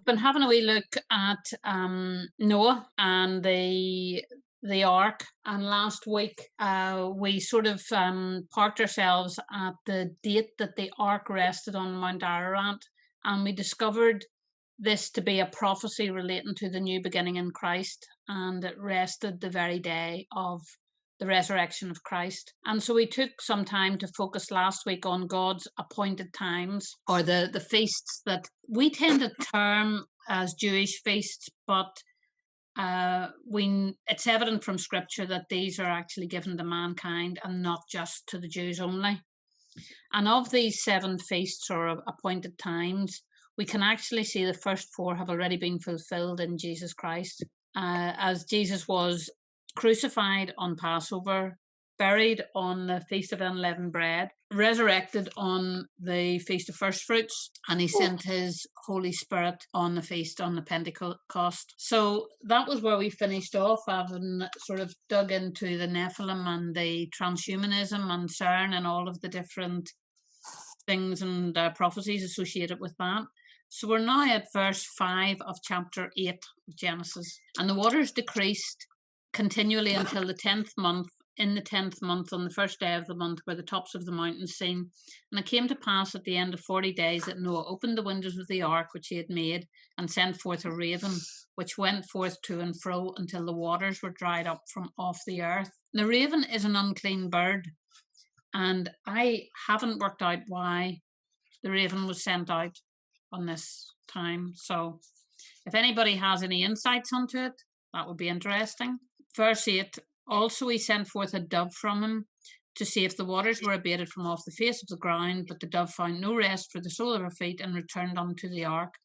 Been having a wee look at Noah and the ark, and last week we sort of parked ourselves at the date that the ark rested on Mount Ararat, and we discovered this to be a prophecy relating to the new beginning in Christ, and it rested the very day of the resurrection of Christ. And so we took some time to focus last week on God's appointed times, or the feasts that we tend to term as Jewish feasts, but it's evident from Scripture that these are actually given to mankind and not just to the Jews only. And of these 7 feasts or appointed times, we can actually see the first 4 have already been fulfilled in Jesus Christ, as Jesus was crucified on Passover, buried on the Feast of Unleavened Bread, resurrected on the Feast of First Fruits, and he sent his Holy Spirit on the feast on the Pentecost. So that was where we finished off, having sort of dug into the Nephilim and the transhumanism and CERN and all of the different things and prophecies associated with that. So we're now at verse 5 of chapter 8 of Genesis. And the waters decreased continually until the 10th month. In the 10th month, on the first day of the month, were the tops of the mountains seen. And it came to pass at the end of 40 days that Noah opened the windows of the ark which he had made, and sent forth a raven, which went forth to and fro until the waters were dried up from off the earth. The raven is an unclean bird, and I haven't worked out why the raven was sent out on this time. So if anybody has any insights onto it, that would be interesting. Verse 8, also he sent forth a dove from him to see if the waters were abated from off the face of the ground, but the dove found no rest for the sole of her feet, and returned unto the ark.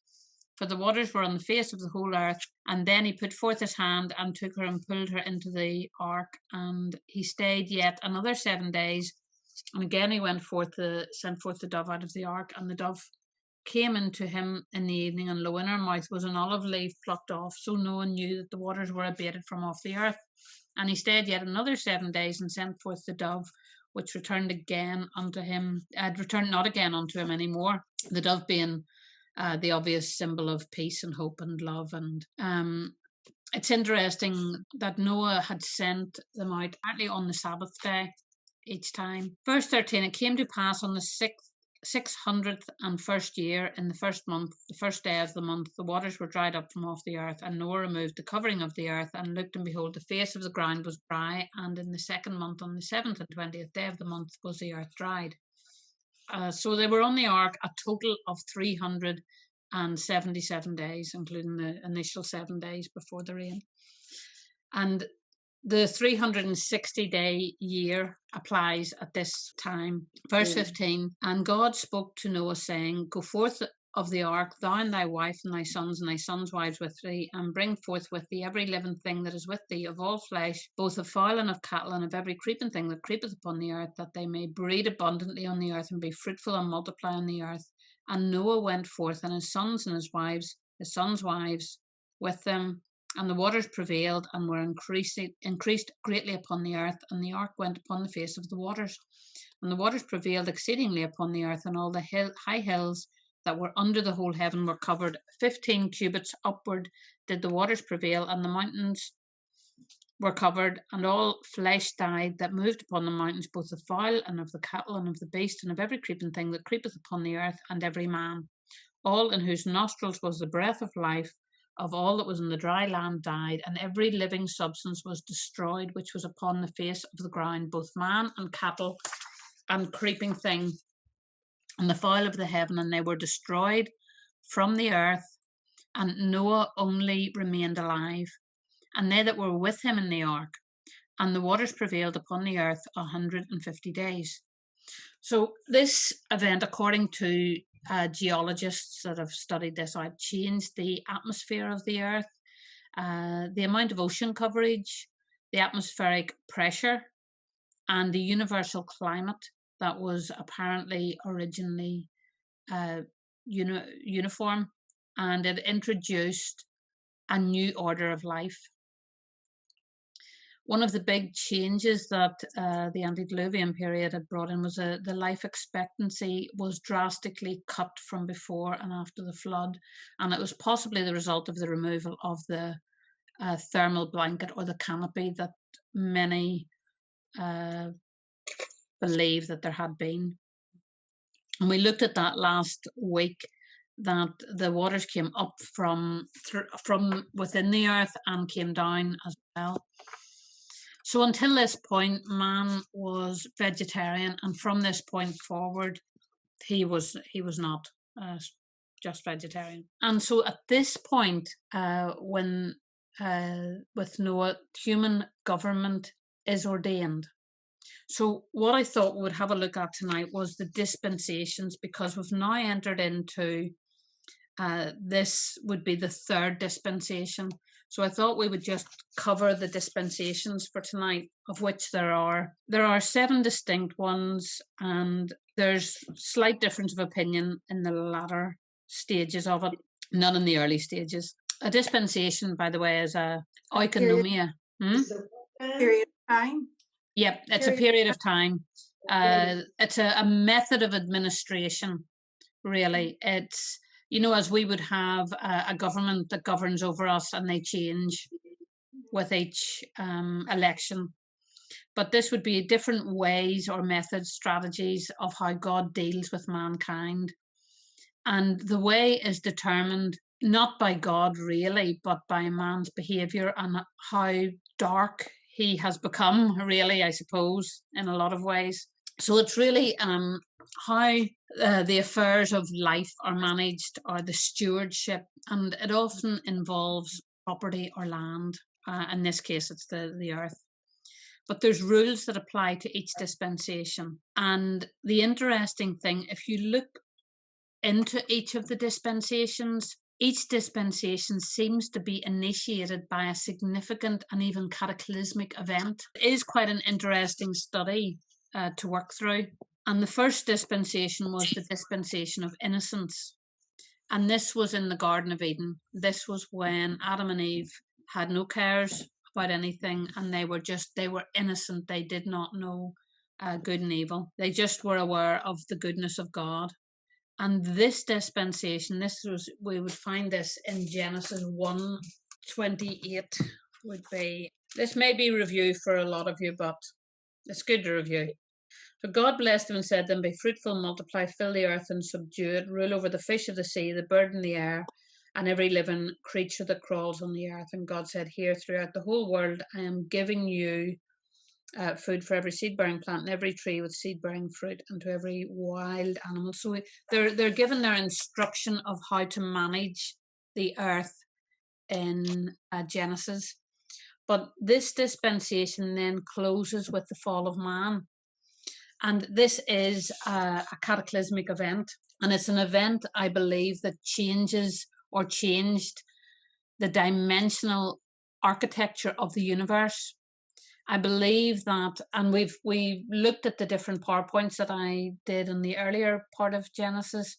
For the waters were on the face of the whole earth. And then he put forth his hand, and took her, and pulled her into the ark. And he stayed yet another 7 days. And again he went forth sent forth the dove out of the ark, and the dove came into him in the evening, and lo, in her mouth was an olive leaf plucked off. So Noah knew that the waters were abated from off the earth. And he stayed yet another 7 days, and sent forth the dove, which returned again unto him. Returned not again unto him any more. The dove being the obvious symbol of peace and hope and love. And it's interesting that Noah had sent them out partly on the Sabbath day each time. Verse 13, it came to pass on the 601st year, in the first month, the first day of the month, the waters were dried up from off the earth, and Noah removed the covering of the earth, and looked, and behold, the face of the ground was dry. And in the 2nd month, on the 7th and 20th day of the month, was the earth dried. So they were on the ark a total of 377 days, including the initial 7 days before the rain. And the 360-day year applies at this time. Verse 15, and God spoke to Noah, saying, go forth of the ark, thou and thy wife, and thy sons wives with thee, and bring forth with thee every living thing that is with thee, of all flesh, both of fowl and of cattle, and of every creeping thing that creepeth upon the earth, that they may breed abundantly on the earth, and be fruitful and multiply on the earth. And Noah went forth, and his sons and his sons' wives with them. And the waters prevailed, and were increased greatly upon the earth, and the ark went upon the face of the waters. And the waters prevailed exceedingly upon the earth, and all the high hills that were under the whole heaven were covered. 15 cubits upward did the waters prevail, and the mountains were covered, and all flesh died that moved upon the mountains, both the fowl, and of the cattle, and of the beast, and of every creeping thing that creepeth upon the earth, and every man. All in whose nostrils was the breath of life, of all that was in the dry land died, and every living substance was destroyed, which was upon the face of the ground, both man and cattle, and creeping thing, and the fowl of the heaven, and they were destroyed from the earth. And Noah only remained alive, and they that were with him in the ark. And the waters prevailed upon the earth 150 days. So this event, according to geologists that have studied this out, changed the atmosphere of the earth, the amount of ocean coverage, the atmospheric pressure, and the universal climate that was apparently originally uniform, and it introduced a new order of life. one of the big changes that the antediluvian period had brought in was the life expectancy was drastically cut from before and after the flood, and it was possibly the result of the removal of the thermal blanket or the canopy that many believe that there had been. And we looked at that last week, that the waters came up from within the earth and came down as well. So until this point, man was vegetarian, and from this point forward, he was not just vegetarian. And so at this point, when with Noah, human government is ordained. So what I thought we would have a look at tonight was the dispensations, because we've now entered into this would be the third dispensation. So I thought we would just cover the dispensations for tonight, of which there are 7 distinct ones, and there's slight difference of opinion in the latter stages of it, none in the early stages. A dispensation, by the way, is a oikonomia. Period of time. Yep, it's a period of time. It's a method of administration, really. It's, as we would have a government that governs over us, and they change with each election. But this would be different ways or methods, strategies of how God deals with mankind. And the way is determined not by God really, but by man's behaviour and how dark he has become, really, I suppose, in a lot of ways. So it's really how the affairs of life are managed, or the stewardship, and it often involves property or land. In this case, it's the earth. But there's rules that apply to each dispensation. And the interesting thing, if you look into each of the dispensations, each dispensation seems to be initiated by a significant and even cataclysmic event. It is quite an interesting study to work through. And the first dispensation was the dispensation of innocence. And this was in the Garden of Eden. This was when Adam and Eve had no cares about anything, and they were innocent. They did not know good and evil. They just were aware of the goodness of God. And this dispensation, we would find this in Genesis 1:28 would be, this may be review for a lot of you, but it's good to review. So God blessed them and said to them, be fruitful, multiply, fill the earth and subdue it, rule over the fish of the sea, the bird in the air, and every living creature that crawls on the earth. And God said, here throughout the whole world, I am giving you food for every seed-bearing plant and every tree with seed-bearing fruit, and to every wild animal. So they're given their instruction of how to manage the earth in Genesis. But this dispensation then closes with the fall of man. And this is a cataclysmic event. And it's an event, I believe, that changes or changed the dimensional architecture of the universe. I believe that, and we've looked at the different PowerPoints that I did in the earlier part of Genesis,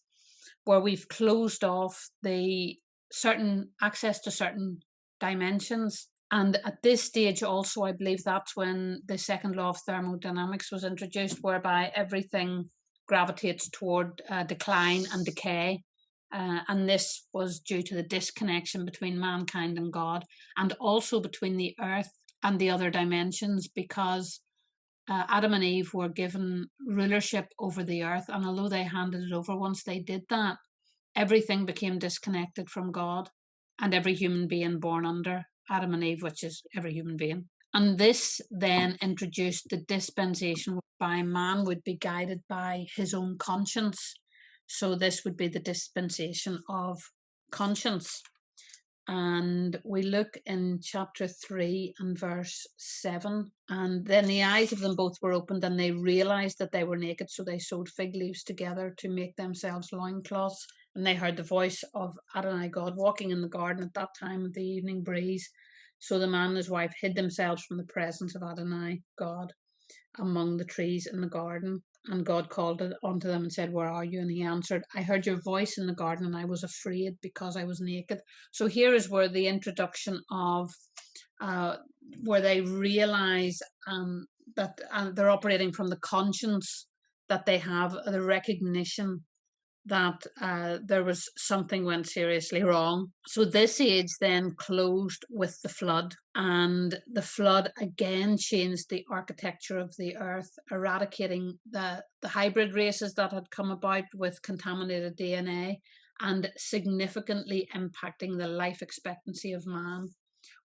where we've closed off the certain access to certain dimensions. And at this stage also, I believe that's when the second law of thermodynamics was introduced, whereby everything gravitates toward decline and decay. And this was due to the disconnection between mankind and God, and also between the earth and the other dimensions, because Adam and Eve were given rulership over the earth, and although they handed it over, once they did that, everything became disconnected from God and every human being born under Adam and Eve, which is every human being. And this then introduced the dispensation whereby man would be guided by his own conscience. So this would be the dispensation of conscience. And we look in chapter 3 and verse 7. And then the eyes of them both were opened, and they realized that they were naked. So they sewed fig leaves together to make themselves loincloths. And they heard the voice of Adonai God walking in the garden at that time of the evening breeze. So the man and his wife hid themselves from the presence of Adonai God among the trees in the garden. And God called unto them and said, where are you? And he answered, I heard your voice in the garden, and I was afraid because I was naked. So here is where the introduction of where they realize that they're operating from the conscience that they have, the recognition that there was something went seriously wrong. So this age then closed with the flood, and the flood again changed the architecture of the earth, eradicating the hybrid races that had come about with contaminated DNA and significantly impacting the life expectancy of man,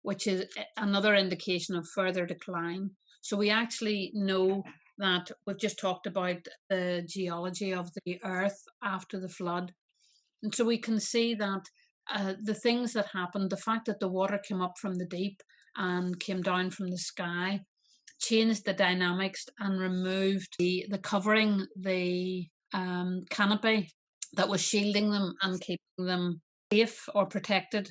which is another indication of further decline. So we actually know that we've just talked about the geology of the earth after the flood. And so we can see that the things that happened, the fact that the water came up from the deep and came down from the sky, changed the dynamics and removed the covering, the canopy that was shielding them and keeping them safe or protected,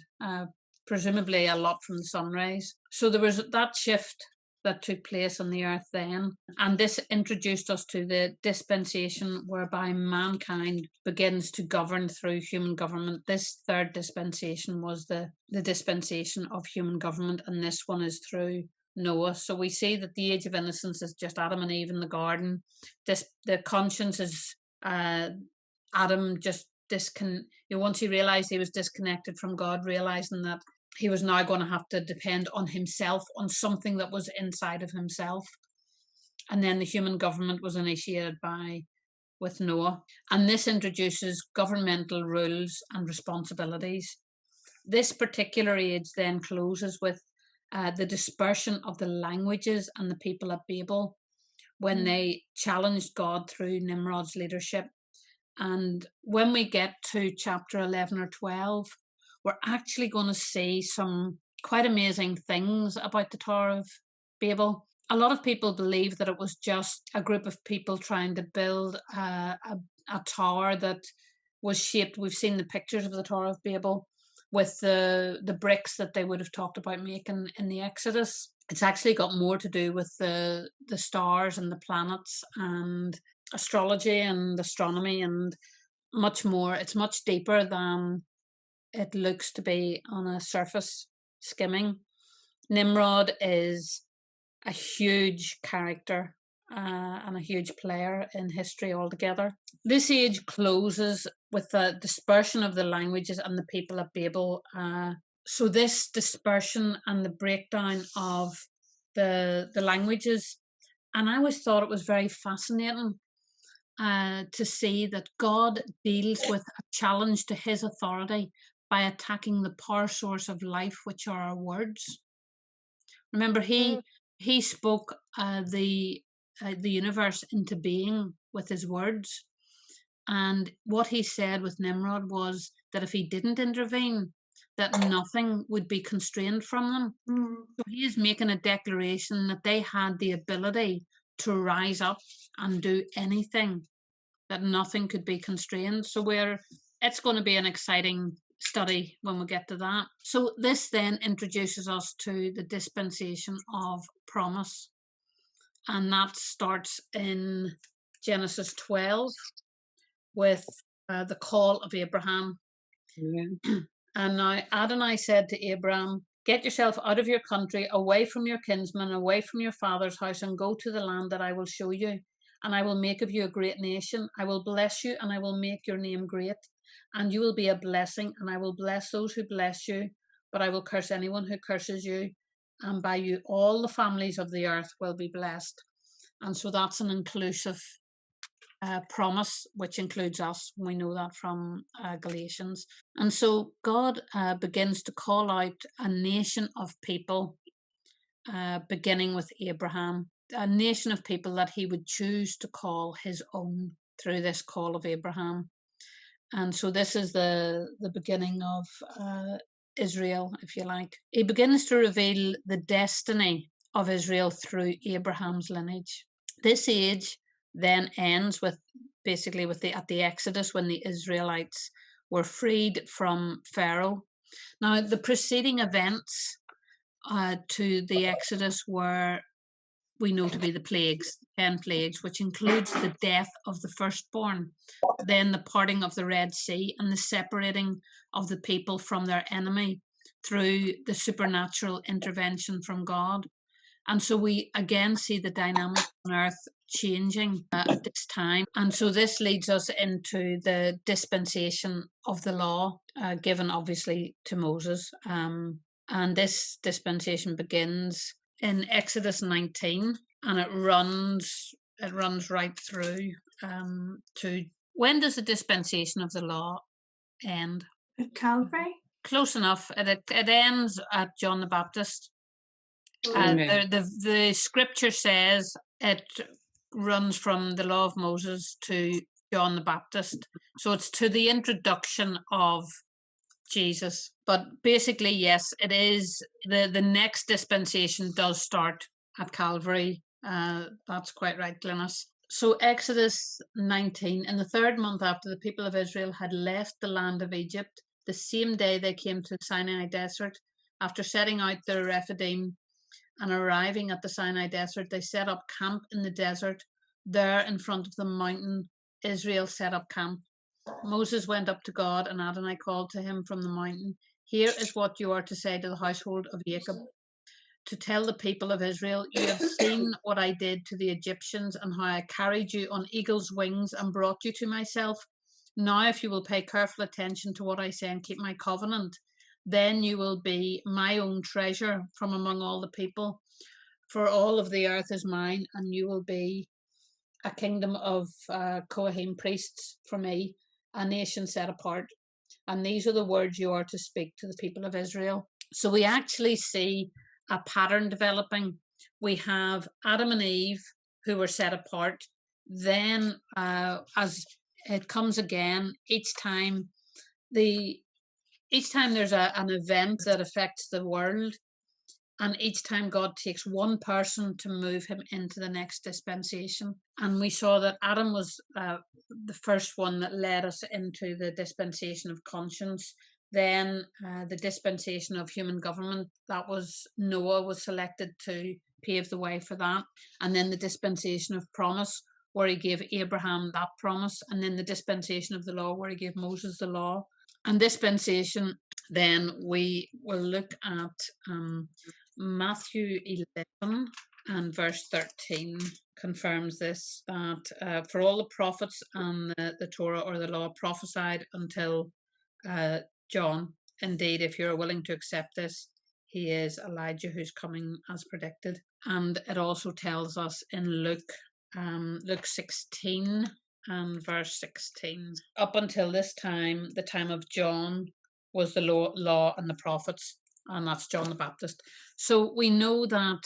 presumably a lot from the sun rays. So there was that shift that took place on the earth then. And this introduced us to the dispensation whereby mankind begins to govern through human government. This third dispensation was the dispensation of human government, and this one is through Noah. So we see that the age of innocence is just Adam and Eve in the garden. The conscience is Adam just once he realized he was disconnected from God, realizing that he was now going to have to depend on himself, on something that was inside of himself. And then the human government was initiated with Noah. And this introduces governmental rules and responsibilities. This particular age then closes with the dispersion of the languages and the people at Babel when they challenged God through Nimrod's leadership. And when we get to chapter 11 or 12, we're actually going to see some quite amazing things about the Tower of Babel. A lot of people believe that it was just a group of people trying to build a tower that was shaped. We've seen the pictures of the Tower of Babel with the bricks that they would have talked about making in the Exodus. It's actually got more to do with the stars and the planets and astrology and astronomy and much more. It's much deeper than it looks to be on a surface skimming. Nimrod is a huge character and a huge player in history altogether. This age closes with the dispersion of the languages and the people at Babel. So this dispersion and the breakdown of the languages, and I always thought it was very fascinating to see that God deals with a challenge to his authority by attacking the power source of life, which are our words. Remember, he spoke the universe into being with his words. And what he said with Nimrod was that if he didn't intervene, that nothing would be constrained from them. So he is making a declaration that they had the ability to rise up and do anything, that nothing could be constrained. So it's going to be an exciting study when we get to that. So this then introduces us to the dispensation of promise. And that starts in Genesis 12 with the call of Abraham. Yeah. And now Adonai said to Abraham, "Get yourself out of your country, away from your kinsmen, away from your father's house, and go to the land that I will show you. And I will make of you a great nation. I will bless you, and I will make your name great. And you will be a blessing, and I will bless those who bless you, but I will curse anyone who curses you. And by you all the families of the earth will be blessed." And so that's an inclusive promise, which includes us. We know that from Galatians. And so God begins to call out a nation of people, beginning with Abraham, a nation of people that he would choose to call his own through this call of Abraham. And so this is the beginning of Israel, if you like. He begins to reveal the destiny of Israel through Abraham's lineage. This age then ends with at the Exodus, when the Israelites were freed from Pharaoh. Now, the preceding events to the Exodus were, we know to be the plagues, 10 plagues, which includes the death of the firstborn, then the parting of the Red Sea and the separating of the people from their enemy. through the supernatural intervention from God. And so we again see the dynamic on earth changing at this time. And so this leads us into the dispensation of the law, given obviously to Moses. And this dispensation begins in Exodus 19, and it runs right through to when does the dispensation of the law end? At Calvary? Close enough. It ends at John the Baptist. Amen. The scripture says it runs from the law of Moses to John the Baptist. So it's to the introduction of Jesus. But basically, yes, it is the next dispensation does start at Calvary. That's quite right, Glynis. So Exodus 19, in the 3rd month after the people of Israel had left the land of Egypt, the same day they came to Sinai desert. After setting out their Rephidim and arriving at the Sinai desert, they set up camp in the desert. There in front of the mountain, Israel set up camp. Moses went up to God, and Adonai called to him from the mountain, "Here is what you are to say to the household of Jacob, to tell the people of Israel, you have seen what I did to the Egyptians and how I carried you on eagle's wings and brought you to myself. Now, if you will pay careful attention to what I say and keep my covenant, then you will be my own treasure from among all the people. For all of the earth is mine, and you will be a kingdom of Kohanim priests for me, a nation set apart. And these are the words you are to speak to the people of Israel." So we actually see a pattern developing. We have Adam and Eve who were set apart. Then as it comes again, each time there's an event that affects the world, and each time God takes one person to move him into the next dispensation. And we saw that Adam was the first one that led us into the dispensation of conscience. Then the dispensation of human government, that was Noah was selected to pave the way for that. And then the dispensation of promise, where he gave Abraham that promise. And then the dispensation of the law, where he gave Moses the law. And dispensation, then we will look at Matthew 11 and verse 13 confirms this, that for all the prophets and the Torah or the law prophesied until John. Indeed, if you're willing to accept this, he is Elijah who's coming as predicted. And it also tells us in Luke 16 and verse 16, up until this time, the time of John, was the law and the prophets, and that's John the Baptist. So we know that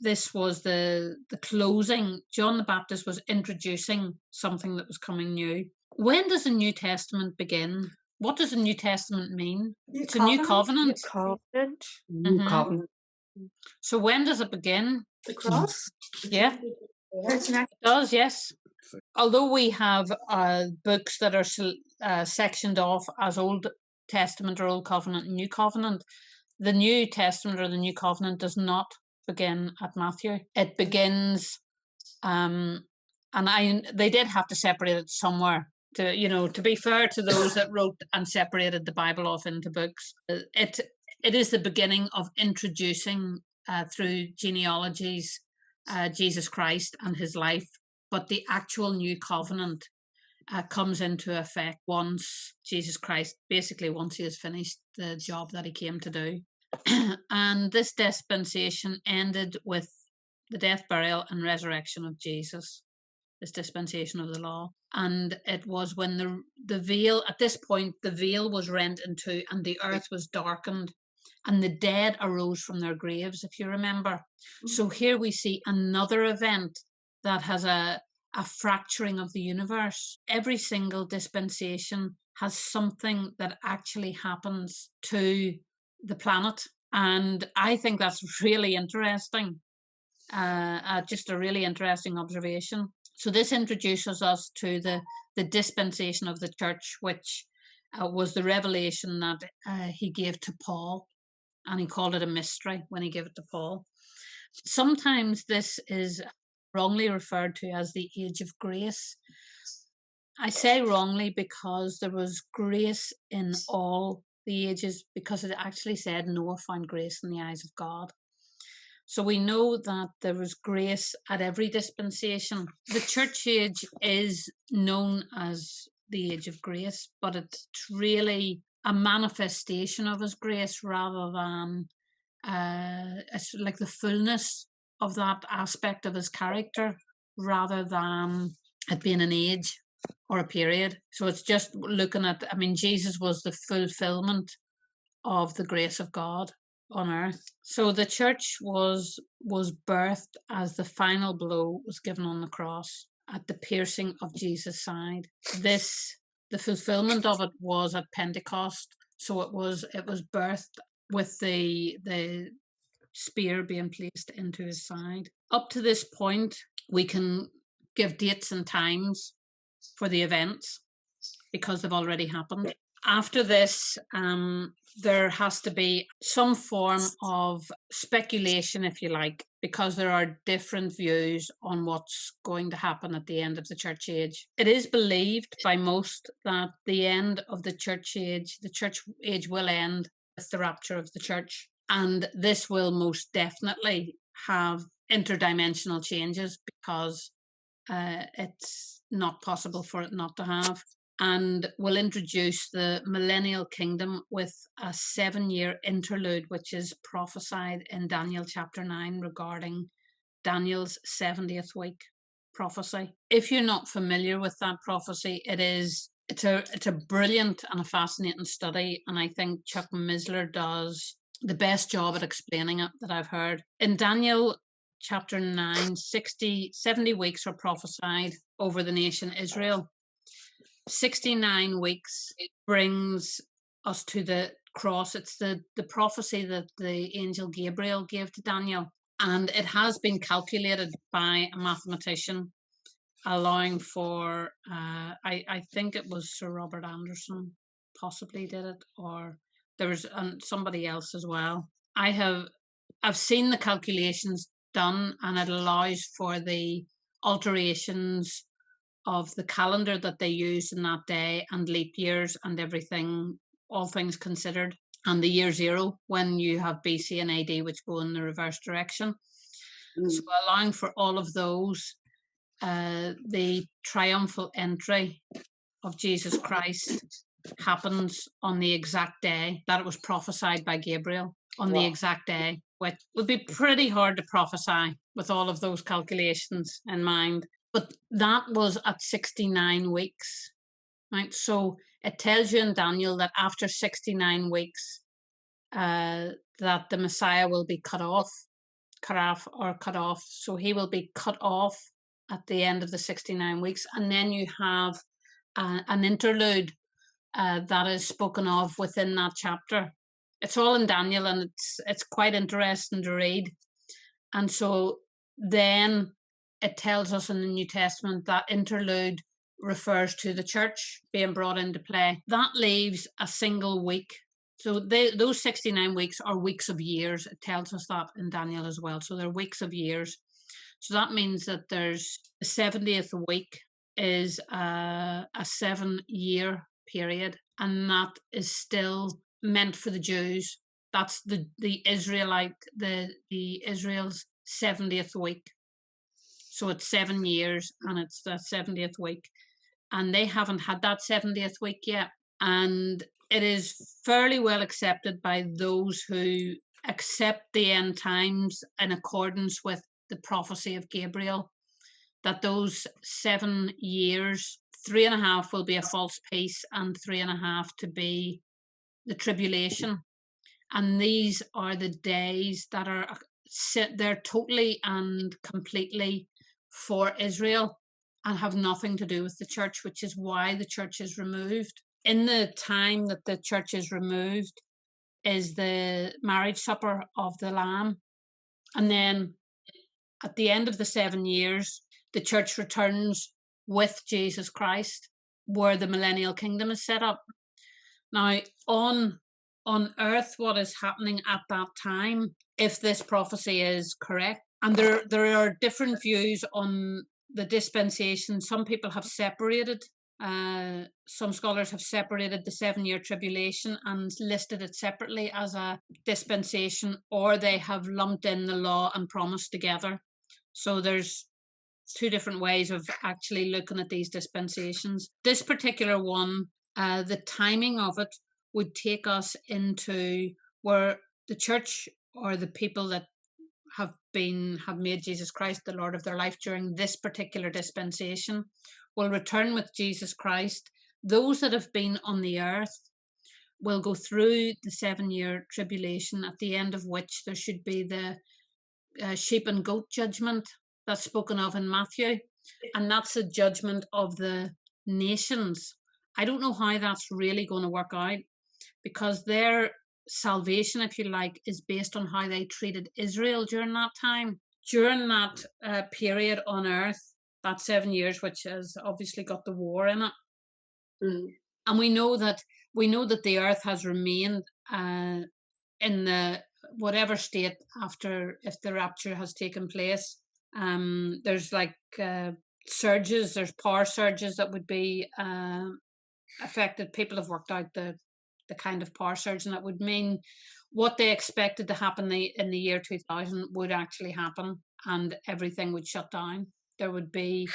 this was the closing. John the Baptist was introducing something that was coming new. When does the New Testament begin? What does the New Testament mean? It's a new covenant. New covenant. So when does it begin? The cross? Yeah, it does, yes. Although we have books that are sectioned off as Old Testament or Old Covenant and New Covenant, the New Testament or the New Covenant does not begin at Matthew. It begins, they did have to separate it somewhere. To be fair to those that wrote and separated the Bible off into books, it is the beginning of introducing through genealogies Jesus Christ and his life. But the actual new covenant comes into effect once Jesus Christ, basically once he has finished the job that he came to do. And this dispensation ended with the death, burial, and resurrection of Jesus, this dispensation of the law. And it was when the veil, at this point, the veil was rent in two and the earth was darkened and the dead arose from their graves, if you remember. So here we see another event that has a fracturing of the universe. Every single dispensation has something that actually happens to the planet. And I think that's really interesting. Just a really interesting observation. So this introduces us to the dispensation of the church, which was the revelation that he gave to Paul, and he called it a mystery when he gave it to Paul. Sometimes this is wrongly referred to as the age of grace. I say wrongly because there was grace in all the ages, because it actually said Noah found grace in the eyes of God. So we know that there was grace at every dispensation. The church age is known as the age of grace, but it's really a manifestation of his grace rather than it's like the fullness of that aspect of his character rather than it being an age or a period. So it's just looking at, I mean, Jesus was the fulfillment of the grace of God on earth. So the church was birthed as the final blow was given on the cross at the piercing of Jesus' side. The fulfillment of it was at Pentecost. So it was birthed with the spear being placed into his side. Up to this point, we can give dates and times for the events because they've already happened. After this, there has to be some form of speculation, if you like, because there are different views on what's going to happen at the end of the church age. It is believed by most that the end of the church age will end with the rapture of the church. And this will most definitely have interdimensional changes because it's not possible for it not to have. And will introduce the millennial kingdom with a 7-year interlude, which is prophesied in Daniel chapter 9 regarding Daniel's 70th week prophecy. If you're not familiar with that prophecy, it's a brilliant and a fascinating study, and I think Chuck Misler does the best job at explaining it that I've heard. In Daniel chapter 9, 70 weeks are prophesied over the nation Israel. 69 weeks brings us to the cross. It's the prophecy that the angel Gabriel gave to Daniel, and it has been calculated by a mathematician, allowing for I think it was Sir Robert Anderson possibly did it, or there was somebody else as well. I've seen the calculations done, and it allows for the alterations of the calendar that they used in that day and leap years and everything, all things considered, and the year zero when you have BC and AD, which go in the reverse direction. So allowing for all of those, the triumphal entry of Jesus Christ happens on the exact day that it was prophesied by Gabriel, on the exact day, which would be pretty hard to prophesy with all of those calculations in mind. But that was at 69 weeks, right? So it tells you in Daniel that after 69 weeks, that the Messiah will be cut off. So he will be cut off at the end of the 69 weeks. And then you have an interlude that is spoken of within that chapter. It's all in Daniel, and it's quite interesting to read. And so then it tells us in the New Testament that interlude refers to the church being brought into play. That leaves a single week. So those 69 weeks are weeks of years. It tells us that in Daniel as well. So they're weeks of years. So that means that there's the 70th week is a 7-year period, and that is still meant for the Jews. That's the Israel's 70th week. So it's 7 years, and it's the 70th week, and they haven't had that 70th week yet. And it is fairly well accepted by those who accept the end times in accordance with the prophecy of Gabriel, that those 7 years, 3.5 will be a false peace, and 3.5 to be the tribulation. And these are the days that they're totally and completely for Israel and have nothing to do with the church, which is why the church is removed. In the time that the church is removed is the marriage supper of the Lamb. And then at the end of the 7 years, the church returns with Jesus Christ, where the millennial kingdom is set up. Now, on earth, what is happening at that time, if this prophecy is correct, and there are different views on the dispensation. Some people have separated Some scholars have separated the 7-year tribulation and listed it separately as a dispensation, or they have lumped in the law and promise together. So there's two different ways of actually looking at these dispensations. This particular one, the timing of it would take us into where the church or the people that have made Jesus Christ the Lord of their life during this particular dispensation will return with Jesus Christ. Those that have been on the earth will go through the 7-year tribulation, at the end of which there should be the sheep and goat judgment that's spoken of in Matthew, and that's a judgment of the nations. I don't know how that's really going to work out, because their salvation, if you like, is based on how they treated Israel during that time. During that period on earth, that 7 years, which has obviously got the war in it. And we know that the earth has remained in the whatever state after, if the rapture has taken place. There's like surges, there's power surges that would be affected. People have worked out the kind of power surge, and that would mean what they expected to happen in the year 2000 would actually happen, and everything would shut down. There would be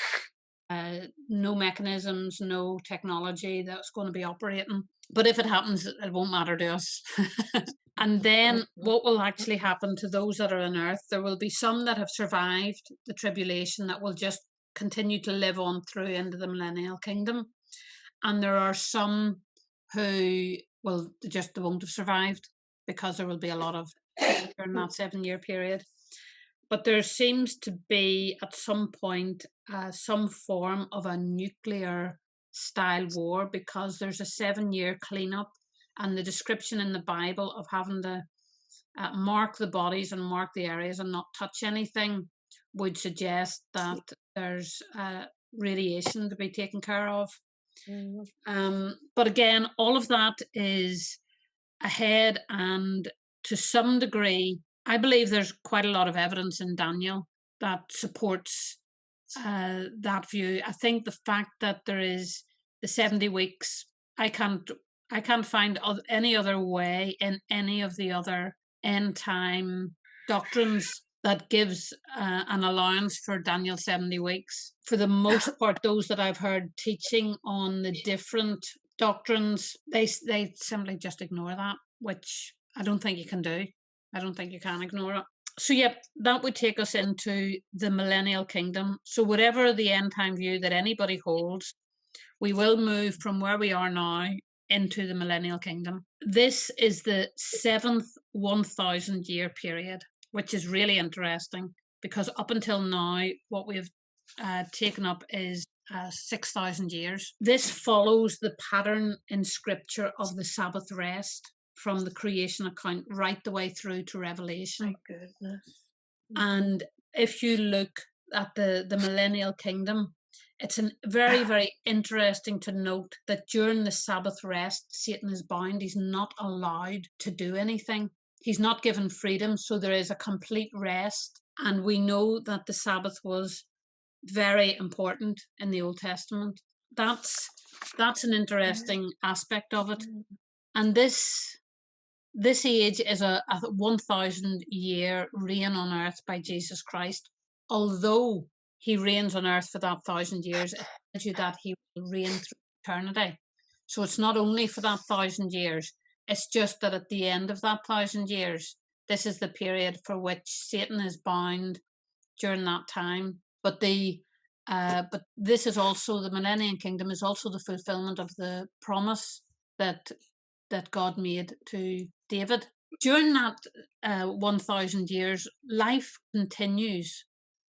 no mechanisms, no technology that's going to be operating. But if it happens, it won't matter to us. And then what will actually happen to those that are on earth? There will be some that have survived the tribulation that will just continue to live on through into the millennial kingdom. And there are some who they won't have survived, because there will be a lot of during that 7-year period. But there seems to be at some point some form of a nuclear style war, because there's a 7-year cleanup, and the description in the Bible of having to mark the bodies and mark the areas and not touch anything would suggest that there's radiation to be taken care of. But again, all of that is ahead, and to some degree, I believe there's quite a lot of evidence in Daniel that supports that view. I think the fact that there is the 70 weeks, I can't find any other way in any of the other end time doctrines that gives an allowance for Daniel 70 weeks. For the most part, those that I've heard teaching on the different doctrines, they simply just ignore that, which I don't think you can do. I don't think you can ignore it. So yep, that would take us into the millennial kingdom. So whatever the end time view that anybody holds, we will move from where we are now into the millennial kingdom. This is the 7th 1,000-year period, which is really interesting, because up until now, what we've taken up is 6,000 years. This follows the pattern in scripture of the Sabbath rest from the creation account right the way through to Revelation. My goodness. And if you look at the millennial kingdom, it's very, very interesting to note that during the Sabbath rest, Satan is bound. He's not allowed to do anything. He's not given freedom, so there is a complete rest. And we know that the Sabbath was very important in the Old Testament. That's an interesting aspect of it. And this age is a 1,000-year reign on earth by Jesus Christ. Although he reigns on earth for that 1,000 years, it tells you that he will reign through eternity. So it's not only for that 1,000 years, it's just that at the end of that 1,000 years, this is the period for which Satan is bound during that time. But this is also, the millennium kingdom is also the fulfillment of the promise that God made to David. During that 1,000 years, life continues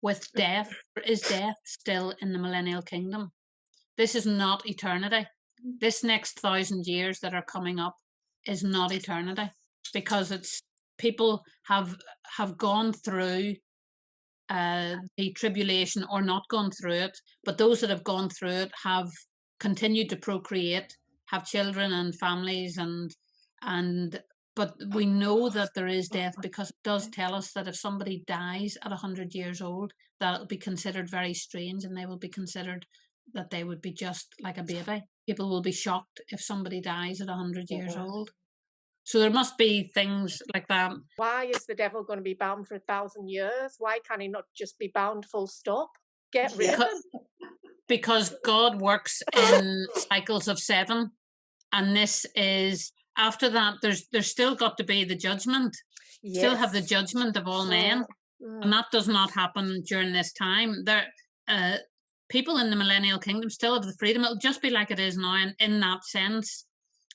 with death. There is death still in the millennial kingdom. This is not eternity. This next 1,000 years that are coming up is not eternity, because it's people have gone through the tribulation or not gone through it, but those that have gone through it have continued to procreate, have children and families, but we know that there is death, because it does tell us that if somebody dies at 100 years old, that'll be considered very strange, and they will be considered that they would be just like a baby. People will be shocked if somebody dies at 100 years old. So there must be things like that. Why is the devil going to be bound for 1,000 years? Why can he not just be bound full stop? Get rid of him. Because God works in cycles of 7, and this is after that. There's still got to be the judgment. Yes. Still have the judgment of all men, and that does not happen during this time. There, people in the millennial kingdom still have the freedom. It'll just be like it is now, in that sense,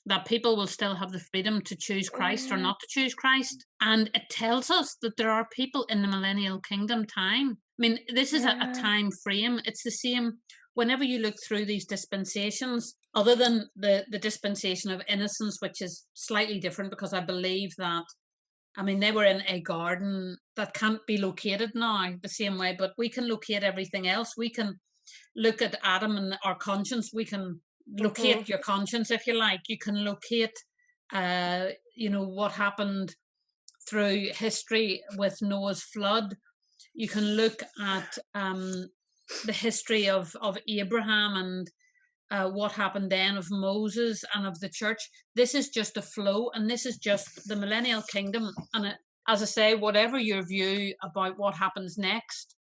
that people will still have the freedom to choose Christ or not to choose Christ. And it tells us that there are people in the millennial kingdom time. I mean, this is a time frame. It's the same whenever you look through these dispensations, other than the dispensation of innocence, which is slightly different because I believe that, I mean, they were in a garden that can't be located now the same way, but we can locate everything else. We can look at Adam and our conscience. We can locate your conscience, if you like. You can locate, what happened through history with Noah's flood. You can look at the history of Abraham and what happened then, of Moses and of the church. This is just a flow, and this is just the millennial kingdom. And as I say, whatever your view about what happens next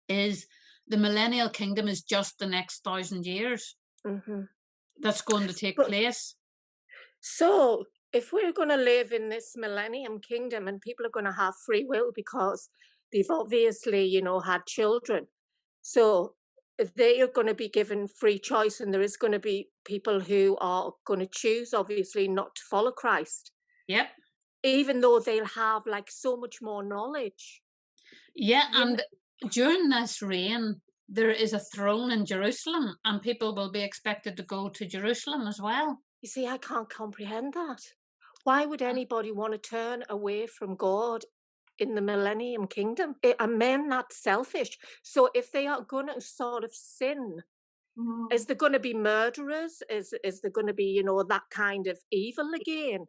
is, the millennial kingdom is just the next 1,000 years that's going to take place. So if we're going to live in this millennium kingdom and people are going to have free will because they've obviously, had children, so they are going to be given free choice, and there is going to be people who are going to choose, obviously, not to follow Christ. Yep. Even though they'll have like so much more knowledge. Yeah, and during this reign, there is a throne in Jerusalem, and people will be expected to go to Jerusalem as well. You see, I can't comprehend that. Why would anybody want to turn away from God in the millennium kingdom? Are men that selfish? So if they are going to sort of sin, is there going to be murderers? Is there going to be, that kind of evil again?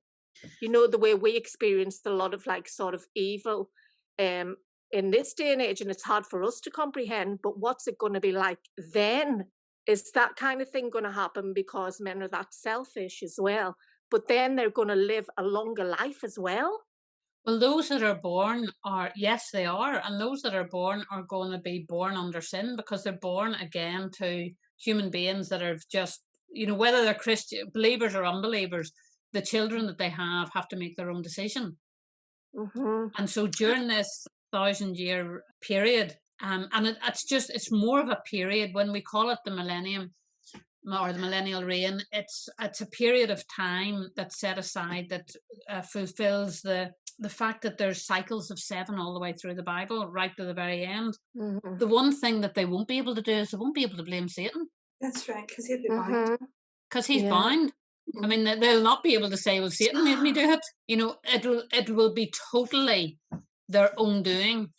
The way we experienced a lot of like sort of evil in this day and age, and it's hard for us to comprehend, but what's it going to be like then? Is that kind of thing going to happen because men are that selfish as well? But then they're going to live a longer life as well? Well, those that are born are, yes, they are. And those that are born are going to be born under sin, because they're born again to human beings that are just, whether they're Christian, believers or unbelievers, the children that they have to make their own decision. And so during this 1,000-year period, and it's more of a period. When we call it the millennium or the millennial reign, it's a period of time that's set aside that fulfills the fact that there's cycles of 7 all the way through the Bible, right to the very end. The one thing that they won't be able to do is they won't be able to blame Satan. That's right, because he'll be bound. Because he's bound. I mean, they'll not be able to say, well, Satan made me do it. It will be totally their own doing,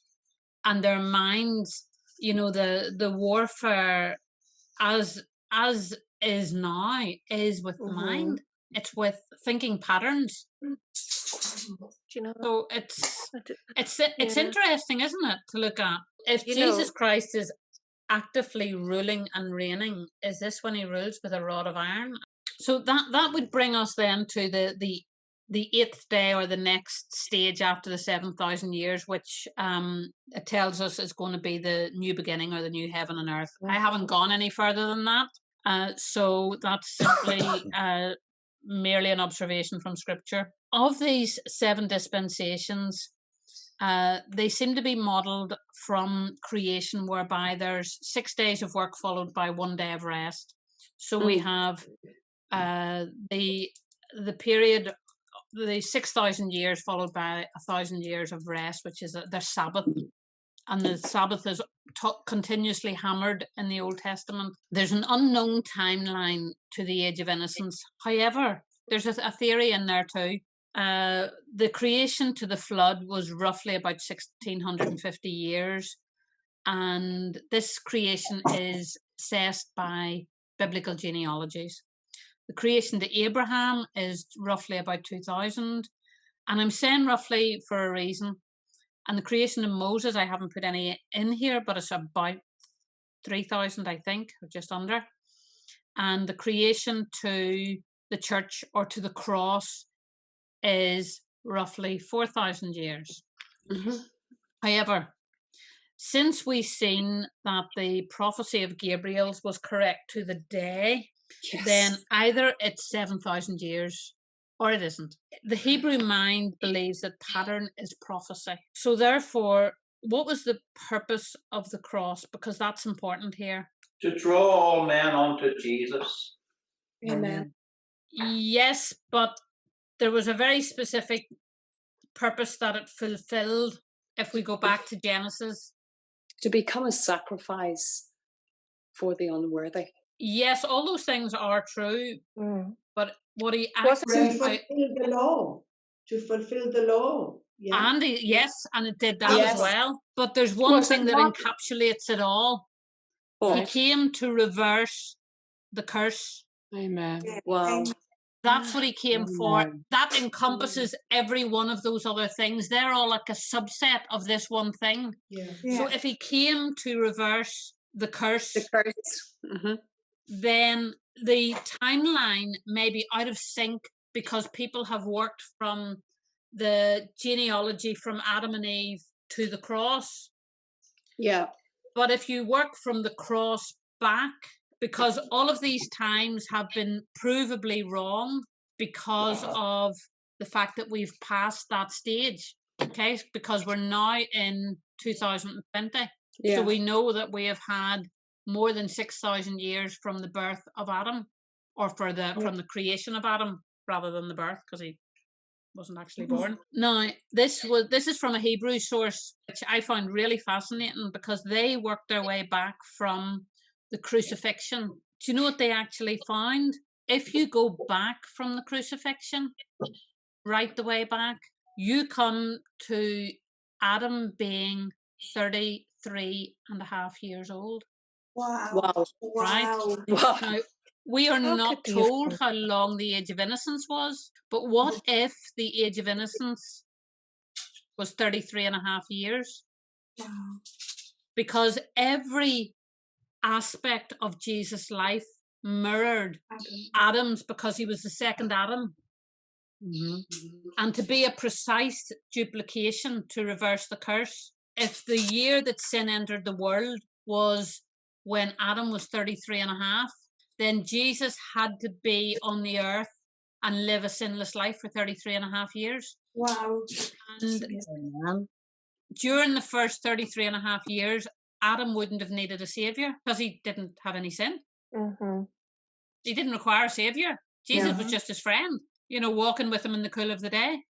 and their minds, the warfare as is now is with the mind. It's with thinking patterns. So it's interesting, isn't it, to look at if Jesus Christ is actively ruling and reigning. Is this when he rules with a rod of iron? So that would bring us then to the 8th day, or the next stage after the 7,000 years, which it tells us is going to be the new beginning, or the new heaven and earth. I haven't gone any further than that. So that's simply merely an observation from Scripture. Of these 7 dispensations, they seem to be modelled from creation, whereby there's 6 days of work followed by 1 day of rest. So we have the period, the 6,000 years followed by 1,000 years of rest, which is their Sabbath. And the Sabbath is continuously hammered in the Old Testament. There's an unknown timeline to the age of innocence. However, there's a theory in there too. The creation to the flood was roughly about 1,650 years. And this creation is assessed by biblical genealogies. The creation to Abraham is roughly about 2,000. And I'm saying roughly for a reason. And the creation of Moses, I haven't put any in here, but it's about 3,000, I think, or just under. And the creation to the church or to the cross is roughly 4,000 years. However, since we've seen that the prophecy of Gabriel's was correct to the day, then either it's 7,000 years or it isn't. The Hebrew mind believes that pattern is prophecy. So therefore, what was the purpose of the cross? Because that's important here. To draw all men unto Jesus. Amen. Yes, but there was a very specific purpose that it fulfilled if we go back to Genesis. To become a sacrifice for the unworthy. Yes, all those things are true, but what he To actually... fulfill the law. To fulfill the law. Yeah. And yes, and it did that Yes. as well. But there's one Was it thing that not- encapsulates it all. Right. He came to reverse the curse. Amen. Yeah. Wow. That's what he came for. Amen. That encompasses every one of those other things. They're all like a subset of this one thing. Yeah. So if he came to reverse the curse, The curse. then the timeline may be out of sync because people have worked from the genealogy from Adam and Eve to the cross. Yeah. But if you work from the cross back, because all of these times have been provably wrong because of the fact that we've passed that stage, okay? Because we're now in 2020. Yeah. So we know that we have had more than 6,000 years from the birth of Adam, or from the creation of Adam, rather than the birth, because he wasn't actually born. Now, this is from a Hebrew source, which I found really fascinating because they worked their way back from the crucifixion. Do you know what they actually found? If you go back from the crucifixion, right the way back, you come to Adam being 33 and a half years old. Wow. Wow. Right? Wow. Now, we are How not could they have told done how long the age of innocence was, but what if the age of innocence was 33 and a half years? Wow. Because every aspect of Jesus' life mirrored Adam's, because he was the second Adam. And to be a precise duplication to reverse the curse, if the year that sin entered the world was when Adam was 33 and a half, then Jesus had to be on the earth and live a sinless life for 33 and a half years. Wow. And during the first 33 and a half years, Adam wouldn't have needed a savior because he didn't have any sin. He didn't require a savior. Jesus was just his friend, walking with him in the cool of the day.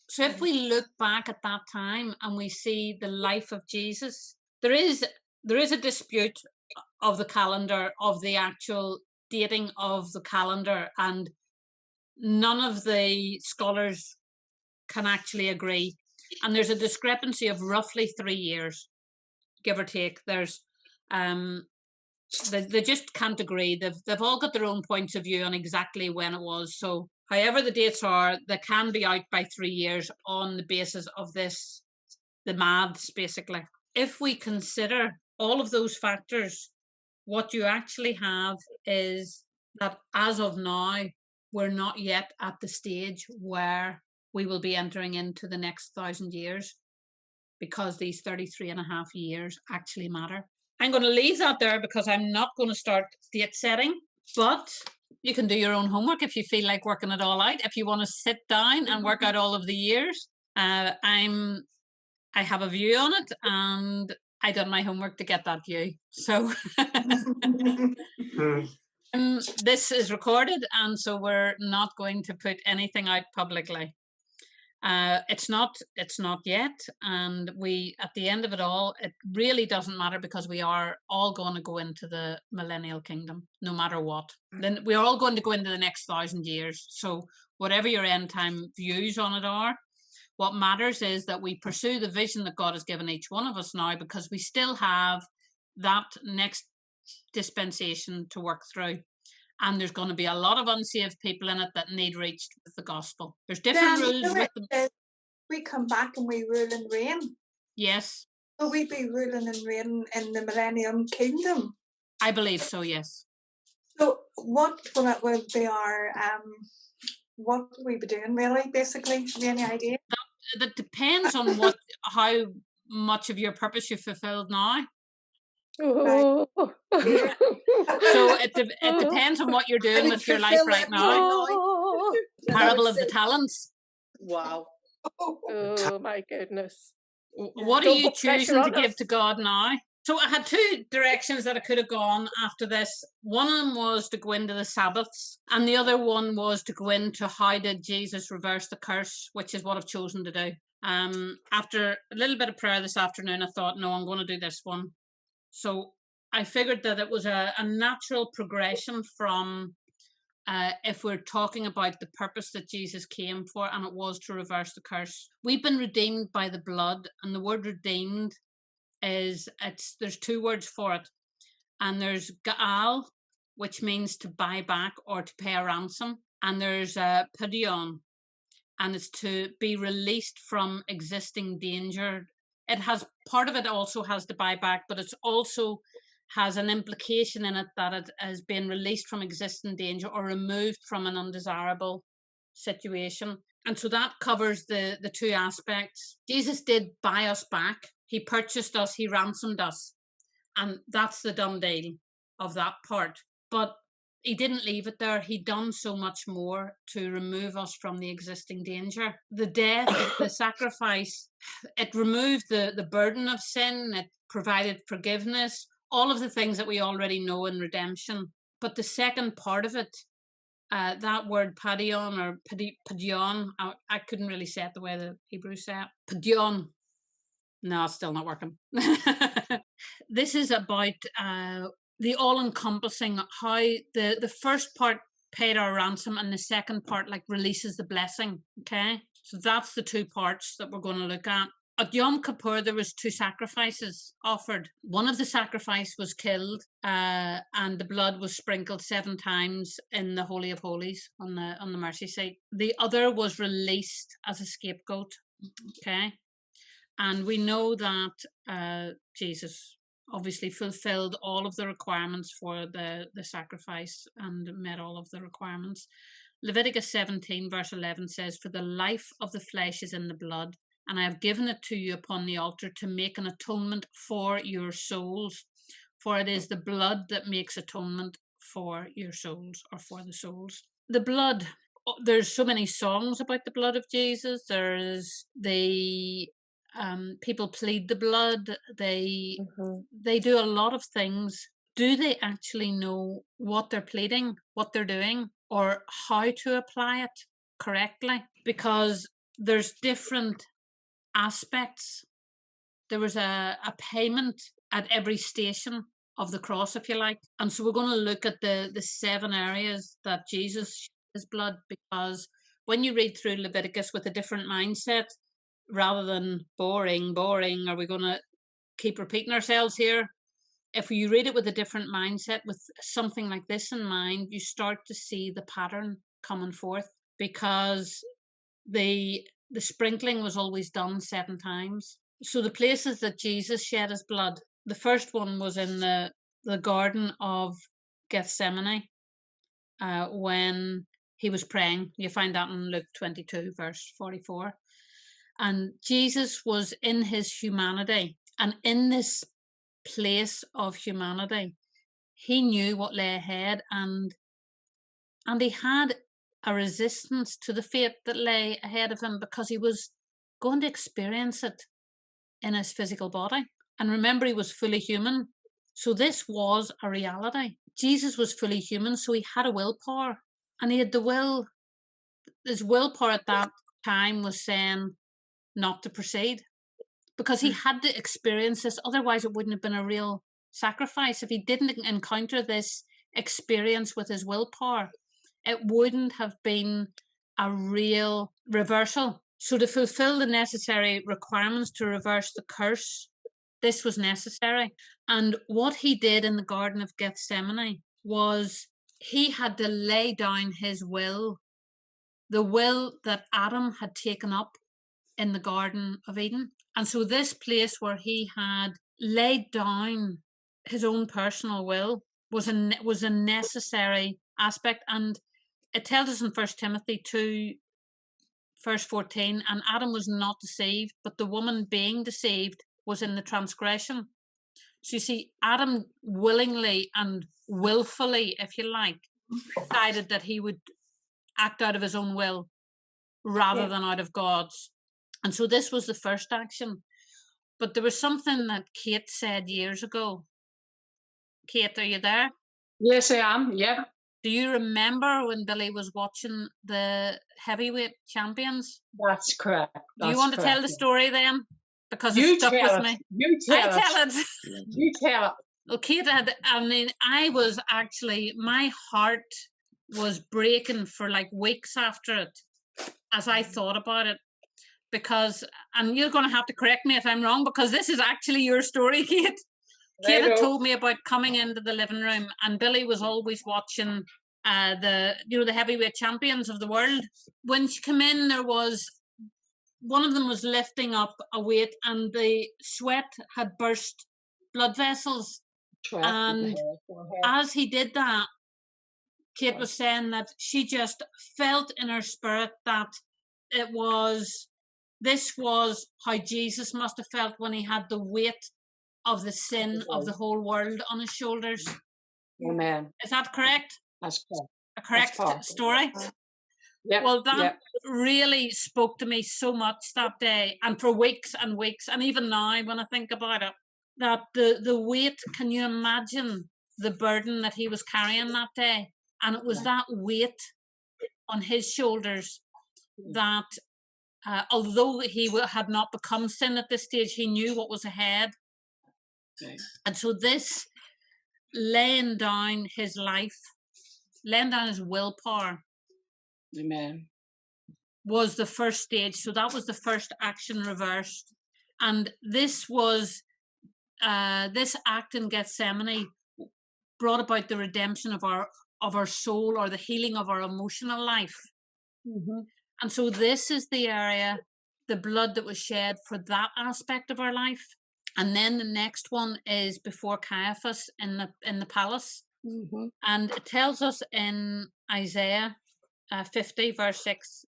So if we look back at that time and we see the life of Jesus, there is a dispute of the calendar, of the actual dating of the calendar, and none of the scholars can actually agree. And there's a discrepancy of roughly 3 years, give or take. There's they just can't agree. They've all got their own points of view on exactly when it was. So however the dates are, they can be out by 3 years on the basis of this, the maths basically. If we consider all of those factors, what you actually have is that as of now, we're not yet at the stage where we will be entering into the next 1,000 years, because these 33 and a half years actually matter. I'm going to leave that there because I'm not going to start date setting, but you can do your own homework if you feel like working it all out. If you want to sit down and work out all of the years, I have a view on it, and I done my homework to get that view. So this is recorded, and so we're not going to put anything out publicly. It's not yet, and we, at the end of it all, it really doesn't matter because we are all going to go into the millennial kingdom, no matter what. Then we're all going to go into the next 1,000 years. So whatever your end time views on it are, what matters is that we pursue the vision that God has given each one of us now, because we still have that next dispensation to work through. And there's going to be a lot of unsaved people in it that need reached with the gospel. There's different rules with them. We come back and we rule and reign. Yes. So we be ruling and reigning in the millennium kingdom. I believe so, yes. So what would be our what would we be doing really, basically? Have you any idea? That depends on how much of your purpose you fulfilled now. Oh. Yeah. So it depends on what you're doing with your life right now. Oh. Parable of the talents. Wow. Oh my goodness. What are Don't you put pressure choosing to on give us. to God now? So I had two directions that I could have gone after this. One of them was to go into the Sabbaths, and the other one was to go into how did Jesus reverse the curse, which is what I've chosen to do. After a little bit of prayer this afternoon, I thought, no, I'm going to do this one. So I figured that it was a natural progression from if we're talking about the purpose that Jesus came for, and it was to reverse the curse. We've been redeemed by the blood, and the word redeemed there's two words for it, and there's ga'al, which means to buy back or to pay a ransom, and there's padion, and it's to be released from existing danger. It has part of it also has the buyback, but it's also has an implication in it that it has been released from existing danger or removed from an undesirable situation. And so that covers the two aspects. Jesus did buy us back. He purchased us, he ransomed us. And that's the done deal of that part. But he didn't leave it there. He done so much more to remove us from the existing danger. The death, the sacrifice, it removed the burden of sin. It provided forgiveness, all of the things that we already know in redemption. But the second part of it, that word padion or padion, I couldn't really say it the way the Hebrews say it. Padion. No, it's still not working. This is about the all-encompassing, how the first part paid our ransom and the second part like releases the blessing. Okay, so that's the two parts that we're going to look at. At Yom Kippur, there was two sacrifices offered. One of the sacrifice was killed, and the blood was sprinkled 7 times in the Holy of Holies on the mercy seat. The other was released as a scapegoat. Okay, and we know that Jesus obviously fulfilled all of the requirements for the sacrifice and met all of the requirements. Leviticus 17 verse 11 says, "For the life of the flesh is in the blood, and I have given it to you upon the altar to make an atonement for your souls. For it is the blood that makes atonement for your souls," or for the souls. The blood, there's so many songs about the blood of Jesus. There's the people plead the blood. They do a lot of things. Do they actually know what they're pleading, what they're doing, or how to apply it correctly? Because there's different aspects. There was a payment at every station of the cross, if you like. And so we're going to look at the 7 areas that Jesus shed his blood, because when you read through Leviticus with a different mindset, rather than boring, are we going to keep repeating ourselves here? If you read it with a different mindset, with something like this in mind, you start to see the pattern coming forth, because the sprinkling was always done 7 times. So the places that Jesus shed his blood, the first one was in the Garden of Gethsemane, when he was praying. You find that in Luke 22 verse 44. And Jesus was in his humanity, and in this place of humanity, he knew what lay ahead, and he had a resistance to the fate that lay ahead of him, because he was going to experience it in his physical body. And remember, he was fully human, so this was a reality. Jesus was fully human, so he had a willpower, and he had the will. His willpower at that time was saying not to proceed, because he had to experience this. Otherwise, it wouldn't have been a real sacrifice. If he didn't encounter this experience with his willpower, it wouldn't have been a real reversal. So to fulfill the necessary requirements to reverse the curse, this was necessary. And what he did in the Garden of Gethsemane was he had to lay down his will, the will that Adam had taken up in the Garden of Eden. And so this place where he had laid down his own personal will was a necessary aspect. And it tells us in 1 Timothy 2, verse 14, and Adam was not deceived, but the woman being deceived was in the transgression. So you see, Adam willingly and willfully, if you like, decided that he would act out of his own will rather than out of God's. And so this was the first action. But there was something that Kate said years ago. Kate, are you there? Yes, I am. Yep. Do you remember when Billy was watching the heavyweight champions? That's correct. Do you want to tell the story then? Because it You stuck tell with it. me. You I tell it. tell it. You tell it. Well, Kate I was actually, my heart was breaking for like weeks after it as I thought about it. Because, and you're going to have to correct me if I'm wrong, because this is actually your story, Kate. Kate had told me about coming into the living room, and Billy was always watching the heavyweight champions of the world. When she came in, there was one of them was lifting up a weight, and the sweat had burst blood vessels. And as he did that, Kate was saying that she just felt in her spirit that this was how Jesus must have felt when he had the weight of the sin of the whole world on his shoulders. Amen. Is that correct? That's correct. A correct story? Yep. Well, that really spoke to me so much that day, and for weeks and weeks, and even now when I think about it, that the weight, can you imagine the burden that he was carrying that day? And it was that weight on his shoulders that although he had not become sin at this stage, he knew what was ahead. And so this laying down his life, laying down his willpower, Amen, was the first stage. So that was the first action reversed. And this was, this act in Gethsemane brought about the redemption of our soul, or the healing of our emotional life. Mm-hmm. And so this is the area, the blood that was shed for that aspect of our life. And then the next one is before Caiaphas in the palace. Mm-hmm. And it tells us in Isaiah 50 verse 6,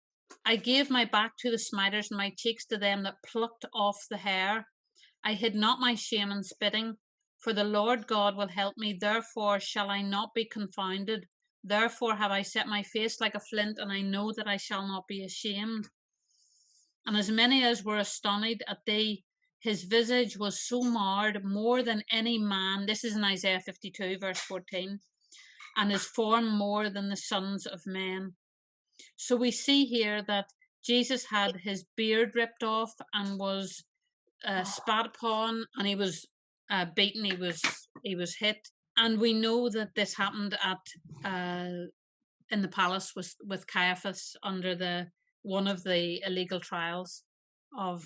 I gave my back to the smiters and my cheeks to them that plucked off the hair. I hid not my shame in spitting, for the Lord God will help me. Therefore shall I not be confounded. Therefore have I set my face like a flint, and I know that I shall not be ashamed. And as many as were astonished at thee, his visage was so marred more than any man. This is in Isaiah 52 verse 14. And his form more than the sons of men. So we see here that Jesus had his beard ripped off and was spat upon, and he was beaten, he was hit. And we know that this happened in the palace with Caiaphas under one of the illegal trials of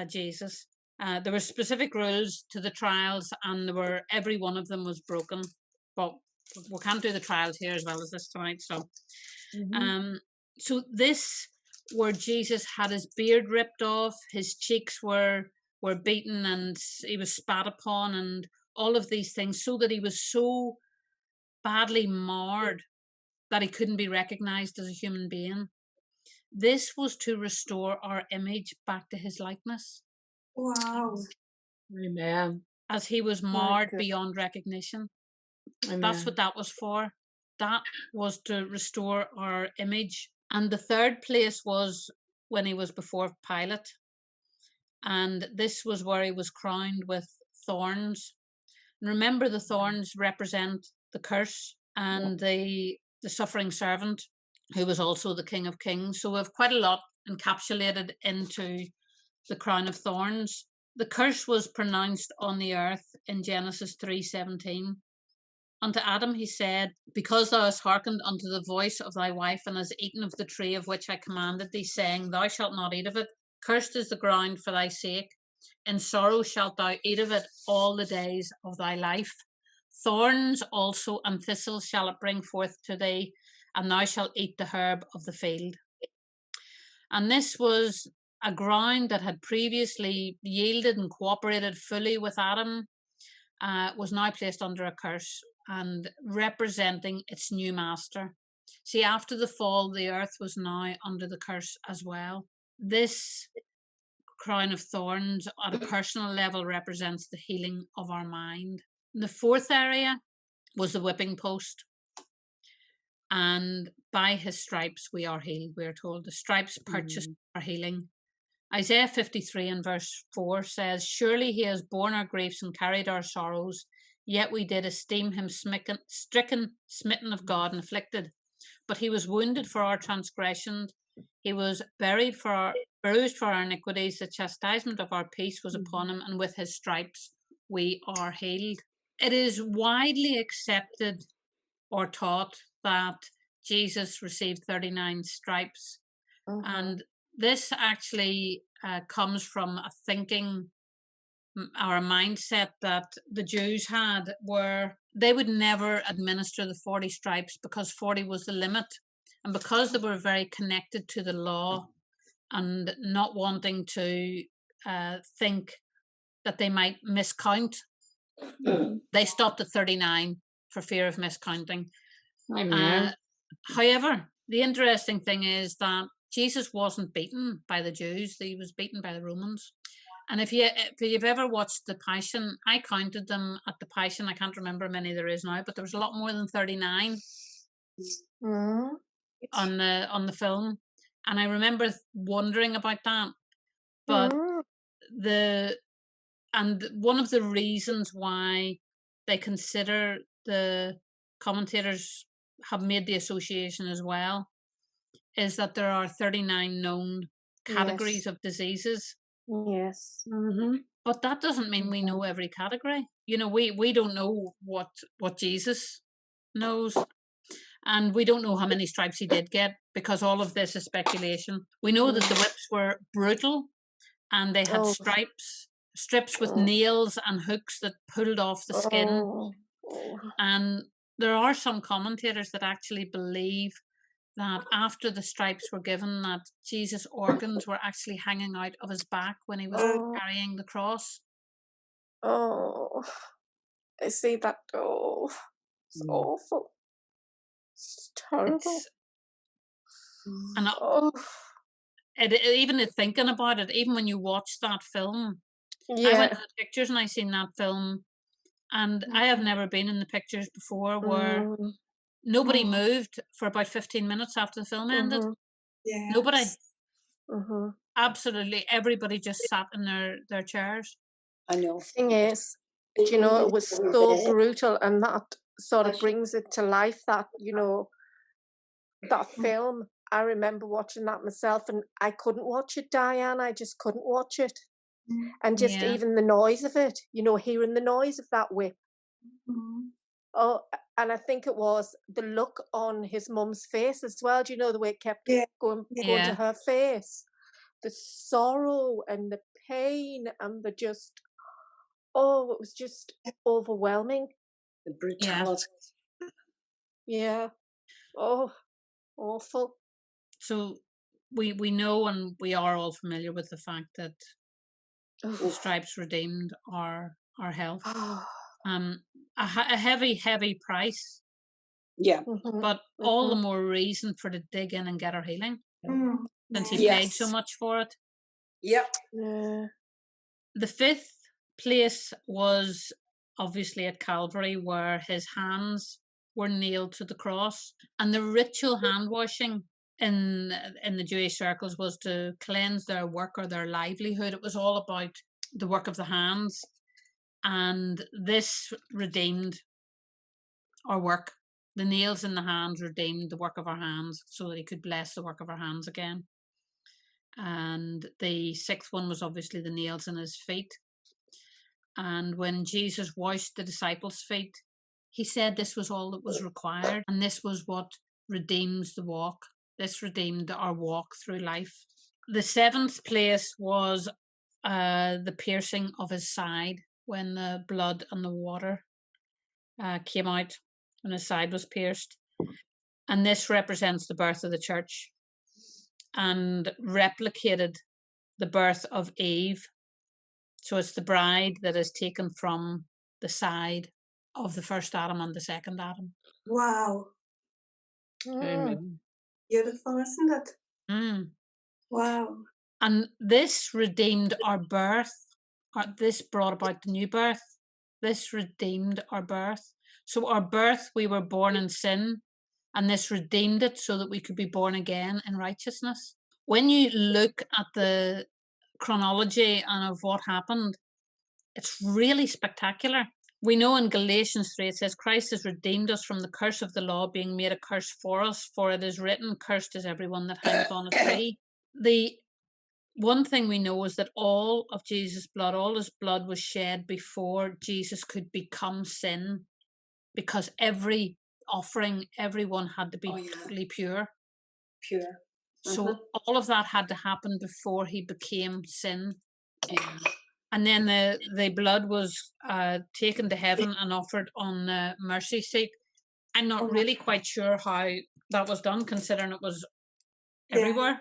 Jesus. There were specific rules to the trials, and every one of them was broken. But we can't do the trials here as well as this tonight. So, so this, where Jesus had his beard ripped off, his cheeks were beaten, and he was spat upon, and all of these things, so that he was so badly marred that he couldn't be recognized as a human being. This was to restore our image back to his likeness. Wow. Amen. As he was marred beyond recognition. Amen. That's what that was for. That was to restore our image. And the third place was when he was before Pilate. And this was where he was crowned with thorns. And remember, the thorns represent the curse and the suffering servant, who was also the King of Kings. So we have quite a lot encapsulated into the crown of thorns. The curse was pronounced on the earth in Genesis 3:17. Unto Adam he said, because thou hast hearkened unto the voice of thy wife, and hast eaten of the tree of which I commanded thee, saying, thou shalt not eat of it. Cursed is the ground for thy sake. In sorrow shalt thou eat of it all the days of thy life. Thorns also and thistles shall it bring forth to thee, and thou shalt eat the herb of the field. And this was a ground that had previously yielded and cooperated fully with Adam. was now placed under a curse and representing its new master. See, after the fall, the earth was now under the curse as well. This crown of thorns at a personal level represents the healing of our mind. The fourth area was the whipping post. And by his stripes we are healed, we are told. The stripes purchased our healing. Isaiah 53 and verse 4 says, surely he has borne our griefs and carried our sorrows, yet we did esteem him stricken, smitten of God, and afflicted. But he was wounded for our transgressions, he was bruised for our iniquities. The chastisement of our peace was upon him, and with his stripes we are healed. It is widely accepted or taught that Jesus received 39 stripes. And this actually comes from a thinking or a mindset that the Jews had, where they would never administer the 40 stripes because 40 was the limit. And because they were very connected to the law and not wanting to think that they might miscount, they stopped at 39 for fear of miscounting. However, the interesting thing is that Jesus wasn't beaten by the Jews, he was beaten by the Romans. And if you've ever watched the Passion, I counted them at the Passion. I can't remember how many there is now, but there was a lot more than 39 on the film. And I remember wondering about that. But one of the reasons why they consider, the commentators have made the association as well, is that there are 39 known categories of diseases. Yes. But that doesn't mean we know every category. You know, we don't know what Jesus knows. And we don't know how many stripes he did get, because all of this is speculation. We know that the whips were brutal, and they had strips with nails and hooks that pulled off the skin. And there are some commentators that actually believe that after the stripes were given, that Jesus' organs were actually hanging out of his back when he was carrying the cross. I see that. It's awful. It's terrible. Even thinking about it, even when you watch that film, I went to the pictures and I seen that film, and I have never been in the pictures before where nobody moved for about 15 minutes after the film ended. Nobody. Absolutely everybody just sat in their chairs. I know. Thing is, you know, it was so brutal, and that sort of brings it to life, that, you know, that film. I remember watching that myself, and I couldn't watch it, Diane. I just couldn't watch it. And just even the noise of it, you know, hearing the noise of that whip. And I think it was the look on his mum's face as well. Do you know the way it kept going to her face? The sorrow and the pain and the just, it was just overwhelming. The brutality. Yeah. Oh, awful. So we know, and we are all familiar with the fact that the stripes redeemed our health. A heavy price. Yeah. But all the more reason for to dig in and get our healing. Since he paid so much for it. Yep. The fifth place was obviously at Calvary, where his hands were nailed to the cross. And the ritual hand washing in the Jewish circles was to cleanse their work or their livelihood. It was all about the work of the hands. And this redeemed our work. The nails in the hands redeemed the work of our hands, so that he could bless the work of our hands again. And the sixth one was obviously the nails in his feet. And when Jesus washed the disciples' feet, he said this was all that was required, and this was what redeems the walk. This redeemed our walk through life. The seventh place was the piercing of his side, when the blood and the water came out, when his side was pierced. And this represents the birth of the church, and replicated the birth of Eve. So it's the bride that is taken from the side of the first Adam and the second Adam. Wow. Amen. Beautiful, isn't it? Mm. Wow. And this redeemed our birth. This brought about the new birth. This redeemed our birth. So our birth, we were born in sin, and this redeemed it so that we could be born again in righteousness. When you look at the chronology and of what happened, it's really spectacular. We know in Galatians 3, it says, Christ has redeemed us from the curse of the law, being made a curse for us, for it is written, cursed is everyone that hangeth on a tree. The one thing we know is that all of Jesus' blood, all his blood was shed before Jesus could become sin, because every offering, everyone had to be totally pure. Pure. So all of that had to happen before he became sin. Yeah. And then the blood was taken to heaven and offered on the mercy seat. I'm not really quite sure how that was done, considering it was everywhere.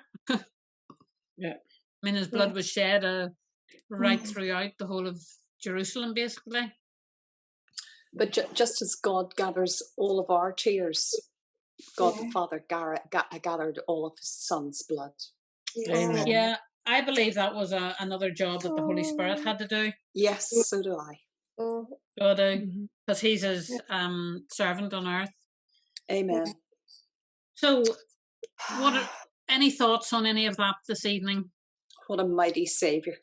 Yeah. I mean, his blood was shed right throughout the whole of Jerusalem, basically. But just as God gathers all of our tears, God the Father gathered all of his Son's blood. Yes. Yeah, I believe that was another job that the Holy Spirit had to do. Yes, so do I. So do, because he's his servant on earth. Amen. So, any thoughts on any of that this evening? What a mighty Saviour.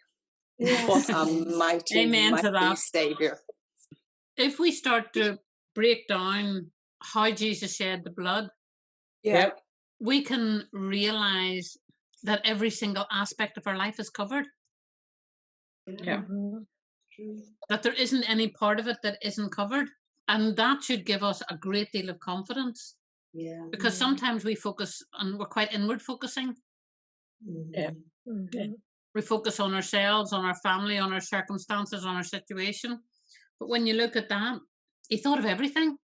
Yes. What a mighty, Amen to mighty that. Saviour. If we start to break down how Jesus shed the blood, Yeah. we can realize that every single aspect of our life is covered. Yeah. True. That there isn't any part of it that isn't covered. And that should give us a great deal of confidence, Yeah. because sometimes we focus and we're quite inward focusing. Yeah. We focus on ourselves, on our family, on our circumstances, on our situation. But when you look at that, he thought of everything.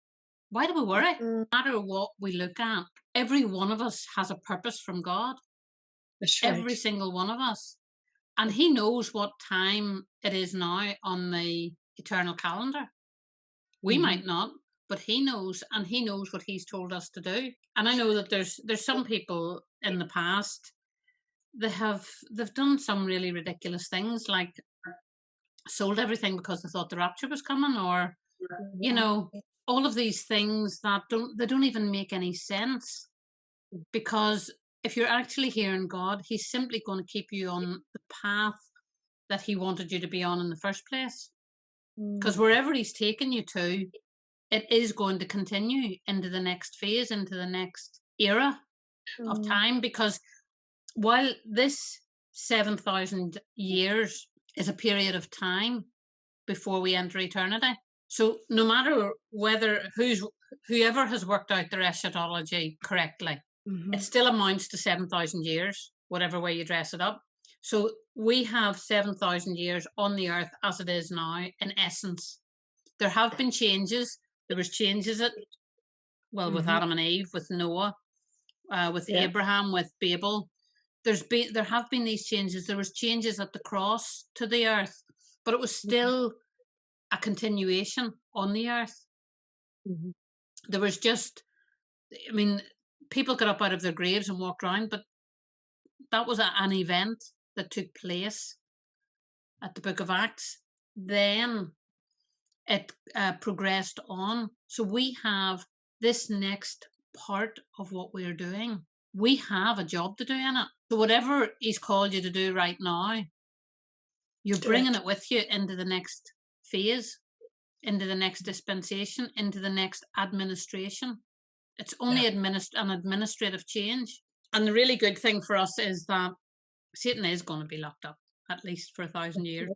Why do we worry? No matter what we look at, every one of us has a purpose from God. That's right. Every single one of us. And he knows what time it is now on the eternal calendar. We might not, but he knows, and he knows what he's told us to do. And I know that there's some people in the past, they've done some really ridiculous things, like sold everything because they thought the rapture was coming, or you know, all of these things that don't even make any sense. Because if you're actually hearing God, he's simply going to keep you on the path that he wanted you to be on in the first place. Because wherever he's taken you to, it is going to continue into the next phase, into the next era of time. Because while this 7,000 years is a period of time before we enter eternity, so no matter whether whoever has worked out their eschatology correctly, it still amounts to 7,000 years, whatever way you dress it up. So we have 7,000 years on the earth as it is now, in essence. There have been changes. There was changes with Adam and Eve, with Noah, with Abraham, with Babel. There have been these changes. There was changes at the cross to the earth, but it was still a continuation on the earth. There was just, I mean, people got up out of their graves and walked around, but that was an event that took place at the book of Acts. Then it progressed on. So we have this next part of what we're doing. We have a job to do in it. So whatever he's called you to do right now, you're bringing it with you into the next phase, into the next dispensation, into the next administration. It's only an administrative change. And the really good thing for us is that Satan is going to be locked up, at least for 1,000 years.